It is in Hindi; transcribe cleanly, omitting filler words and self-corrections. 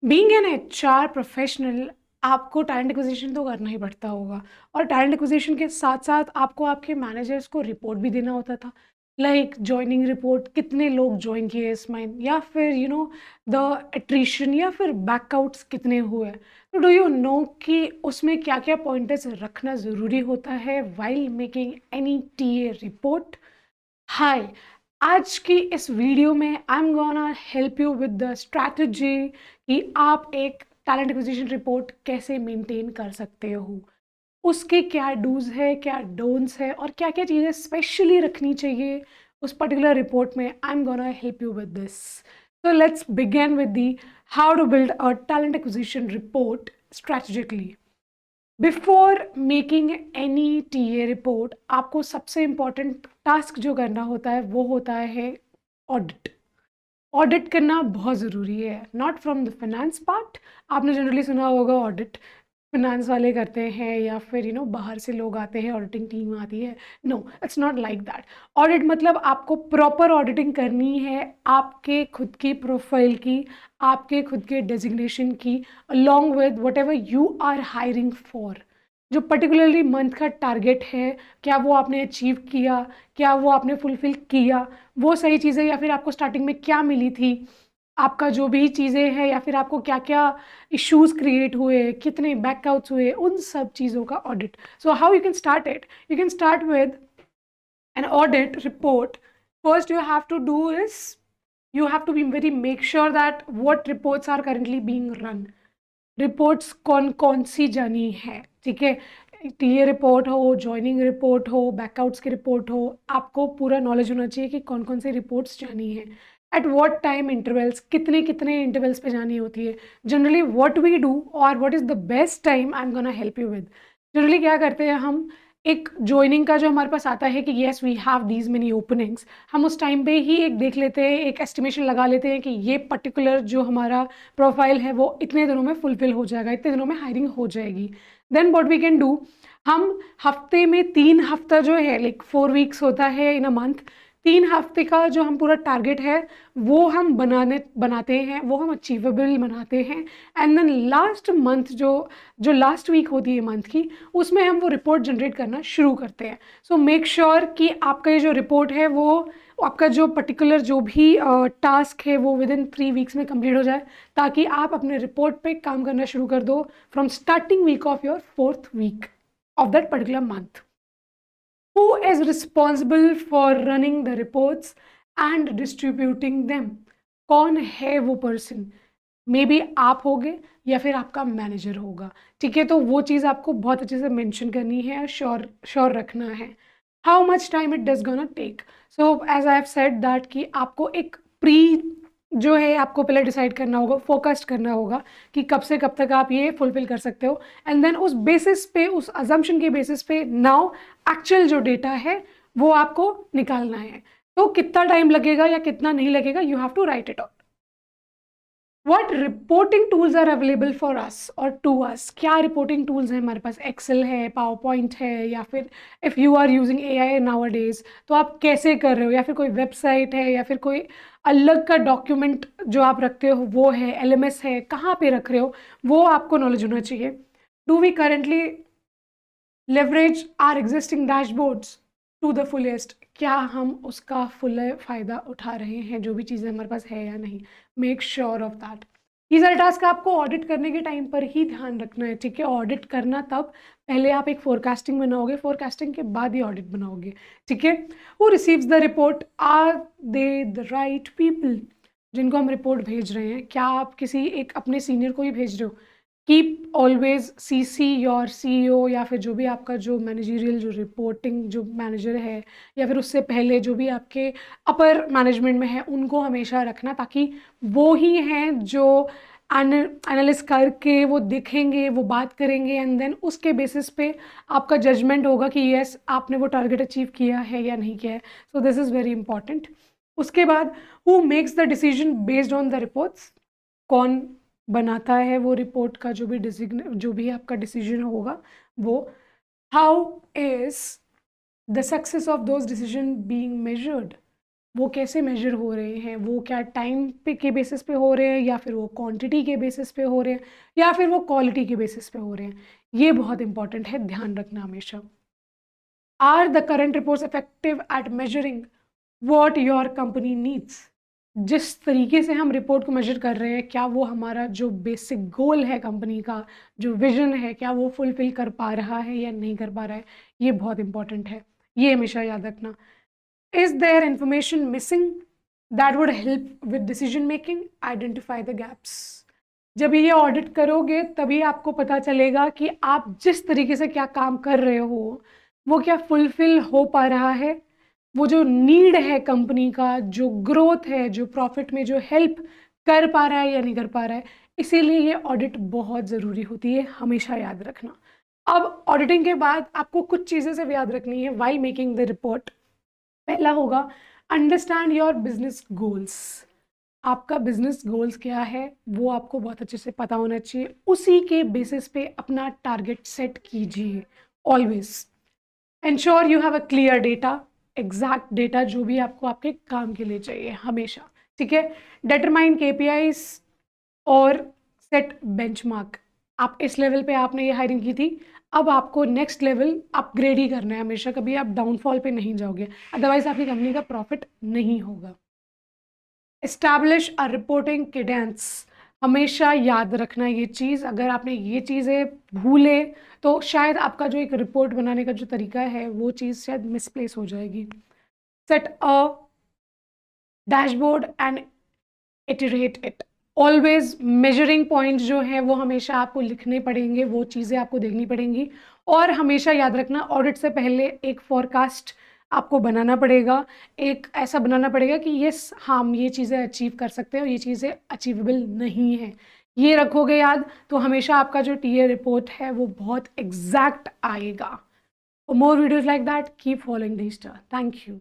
बीइंग एन एचआर प्रोफेशनल आपको टैलेंट एक्विजिशन तो करना ही पड़ता होगा और टैलेंट एक्विजिशन के साथ साथ आपको आपके मैनेजर्स को रिपोर्ट भी देना होता था। लाइक जॉइनिंग रिपोर्ट, कितने लोग ज्वाइन किए इस महीने, या फिर द एट्रिशन या फिर बैकआउट्स कितने हुए। तो डू यू नो कि उसमें क्या क्या पॉइंटर्स रखना ज़रूरी होता है while making any TA report. Hi, आज की इस वीडियो में I am gonna help you with the strategy कि आप एक टैलेंट एक्विजिशन रिपोर्ट कैसे मेंटेन कर सकते हो, उसके क्या डूज है, क्या डोंट्स है और क्या क्या चीज़ें स्पेशली रखनी चाहिए उस पर्टिकुलर रिपोर्ट में। I am gonna help you with this. So let's begin with the how to build a talent acquisition report strategically. Before making any TA report आपको सबसे इम्पॉर्टेंट टास्क जो करना होता है वो होता है ऑडिट। ऑडिट करना बहुत ज़रूरी है, not from the finance part. आपने जनरली सुना होगा ऑडिट फिनेंस वाले करते हैं या फिर बाहर से लोग आते हैं, ऑडिटिंग टीम आती है। No, it's not like that. Audit मतलब आपको प्रॉपर ऑडिटिंग करनी है आपके खुद की प्रोफाइल की, आपके खुद के डेजिग्नेशन की, along with whatever you are hiring for. जो पर्टिकुलरली मंथ का टारगेट है, क्या वो आपने अचीव किया, क्या वो आपने फुलफिल किया, वो सही चीज़ें, या फिर आपको स्टार्टिंग में क्या मिली थी, आपका जो भी चीज़ें हैं, या फिर आपको क्या क्या इश्यूज क्रिएट हुए, कितने बैकआउट्स हुए, उन सब चीज़ों का audit. So how you can start it? You can start with an audit report. First you have to do is you have to be very make sure that what reports are currently being run. Reports कौन कौन सी जानी है, ठीक है। टीए रिपोर्ट हो, जॉइनिंग रिपोर्ट हो, बैकआउट्स की रिपोर्ट हो, आपको पूरा नॉलेज होना चाहिए कि कौन कौन सी रिपोर्ट्स जानी है, एट व्हाट टाइम इंटरवल्स, कितने कितने इंटरवल्स पे जानी होती है। जनरली व्हाट वी डू और what is the best time I am gonna help you with. Generally क्या करते हैं हम, एक ज्वाइनिंग का जो हमारे पास आता है कि yes we have these many openings, हम उस टाइम पे ही एक देख लेते हैं, एक एस्टिमेशन लगा लेते हैं कि ये पर्टिकुलर जो हमारा प्रोफाइल है वो इतने दिनों में फुलफिल हो जाएगा, इतने दिनों में हायरिंग हो जाएगी। Then what we can do, हम हफ्ते में 3 हफ्ता जो है, लाइक 4 वीक्स होता है इन अ मंथ, 3 हफ्ते का जो हम पूरा टारगेट है वो हम बनाते हैं, वो हम अचीवेबल बनाते हैं। एंड देन लास्ट मंथ जो जो लास्ट वीक होती है मंथ की, उसमें हम वो रिपोर्ट जनरेट करना शुरू करते हैं। सो मेक श्योर कि आपका ये जो रिपोर्ट है वो आपका जो पर्टिकुलर जो भी टास्क है वो विद इन 3 वीक्स में कंप्लीट हो जाए, ताकि आप अपने रिपोर्ट पे काम करना शुरू कर दो from starting week of your 4th week of that particular month. Who is responsible for running the reports and distributing them? कौन है वो पर्सन? मे बी आप होगे या फिर आपका मैनेजर होगा, ठीक है। तो वो चीज़ आपको बहुत अच्छे से मेंशन करनी है, श्योर श्योर रखना है। How much time it does gonna take? So as I have said that कि आपको एक प्री जो है आपको पहले डिसाइड करना होगा, फोकस्ड करना होगा कि कब से कब तक आप ये फुलफिल कर सकते हो। एंड देन उस बेसिस पे, उस अजम्पशन के बेसिस पे नाउ एक्चुअल जो डेटा है वो आपको निकालना है। तो कितना टाइम लगेगा या कितना नहीं लगेगा, you have to write it out. What reporting tools are available for us or to us? क्या reporting tools हैं हमारे पास? Excel है, PowerPoint है, या फिर if you are using AI nowadays तो आप कैसे कर रहे हो, या फिर कोई वेबसाइट है, या फिर कोई अलग का डॉक्यूमेंट जो आप रखते हो वो है, LMS है, कहाँ पे रख रहे हो, वो आपको नॉलेज होना चाहिए। Do we currently leverage our existing dashboards to the fullest? क्या हम उसका फुल फ़ायदा उठा रहे हैं, जो भी चीज़ें हमारे पास है या नहीं? Make sure of that. ये सारे टास्क आपको ऑडिट करने के टाइम पर ही ध्यान रखना है, ठीक है। ऑडिट करना तब, पहले आप एक फोरकास्टिंग बनाओगे, फोरकास्टिंग के बाद ही ऑडिट बनाओगे, ठीक है। Who receives the report? Are they the right people जिनको हम रिपोर्ट भेज रहे हैं? क्या आप किसी एक अपने सीनियर को ही भेज रहे हो? Keep always CC your CEO, या फिर जो भी आपका जो मैनेजरियल जो रिपोर्टिंग जो मैनेजर है, या फिर उससे पहले जो भी आपके अपर मैनेजमेंट में है, उनको हमेशा रखना, ताकि वो ही हैं जो एनालिस्ट करके वो देखेंगे, वो बात करेंगे, एंड देन उसके बेसिस पे आपका जजमेंट होगा कि यस आपने वो टारगेट अचीव किया है या नहीं किया है। So this is very important. उसके बाद who makes the decision based on the reports? कौन बनाता है वो रिपोर्ट का जो भी आपका डिसीजन होगा वो? How is the success of those decision being measured? वो कैसे मेजर हो रहे हैं, वो क्या टाइम पे के बेसिस पे हो रहे हैं, या फिर वो क्वांटिटी के बेसिस पे हो रहे हैं, या फिर वो क्वालिटी के बेसिस पे हो रहे हैं। ये बहुत इंपॉर्टेंट है, ध्यान रखना हमेशा। Are the current reports effective at measuring what your company needs? जिस तरीके से हम रिपोर्ट को मेजर कर रहे हैं, क्या वो हमारा जो बेसिक गोल है कंपनी का, जो विजन है, क्या वो फुलफिल कर पा रहा है या नहीं कर पा रहा है? ये बहुत इंपॉर्टेंट है, ये हमेशा याद रखना। Is there information missing that would help with decision making? Identify the gaps. जब ये ऑडिट करोगे तभी आपको पता चलेगा कि आप जिस तरीके से क्या काम कर रहे हो वो क्या फुलफिल हो पा रहा है, वो जो नीड है कंपनी का, जो ग्रोथ है, जो प्रॉफिट में जो हेल्प कर पा रहा है या नहीं कर पा रहा है। इसीलिए ये ऑडिट बहुत ज़रूरी होती है, हमेशा याद रखना। अब ऑडिटिंग के बाद आपको कुछ चीज़ें सिर्फ याद रखनी है वाइल मेकिंग द रिपोर्ट। पहला होगा अंडरस्टैंड योर बिजनेस गोल्स। आपका बिजनेस गोल्स क्या है वो आपको बहुत अच्छे से पता होना चाहिए, उसी के बेसिस पे अपना टारगेट सेट कीजिए। Always ensure you have a clear data, exact data जो भी आपको आपके काम के लिए चाहिए हमेशा। ठीक है, डिटरमाइन केपीआईज और सेट बेंचमार्क। आप इस लेवल पे आपने ये हायरिंग की थी, अब आपको नेक्स्ट लेवल अपग्रेड ही करना है हमेशा, कभी आप डाउनफॉल पे नहीं जाओगे, अदरवाइज आपकी कंपनी का प्रॉफिट नहीं होगा। Establish a reporting Cadence. हमेशा याद रखना ये चीज़, अगर आपने ये चीज़ें भूले तो शायद आपका जो एक रिपोर्ट बनाने का जो तरीका है वो चीज़ शायद मिसप्लेस हो जाएगी। Set a dashboard and iterate it. Always measuring points जो है वो हमेशा आपको लिखने पड़ेंगे, वो चीज़ें आपको देखनी पड़ेंगी। और हमेशा याद रखना ऑडिट से पहले एक फोरकास्ट आपको बनाना पड़ेगा, एक ऐसा बनाना पड़ेगा कि यस हम ये चीज़ें अचीव कर सकते हैं और ये चीज़ें अचीवेबल नहीं है। ये रखोगे याद तो हमेशा आपका जो टीए रिपोर्ट है वो बहुत एग्जैक्ट आएगा। For more videos like that, keep following D-Star. Thank you.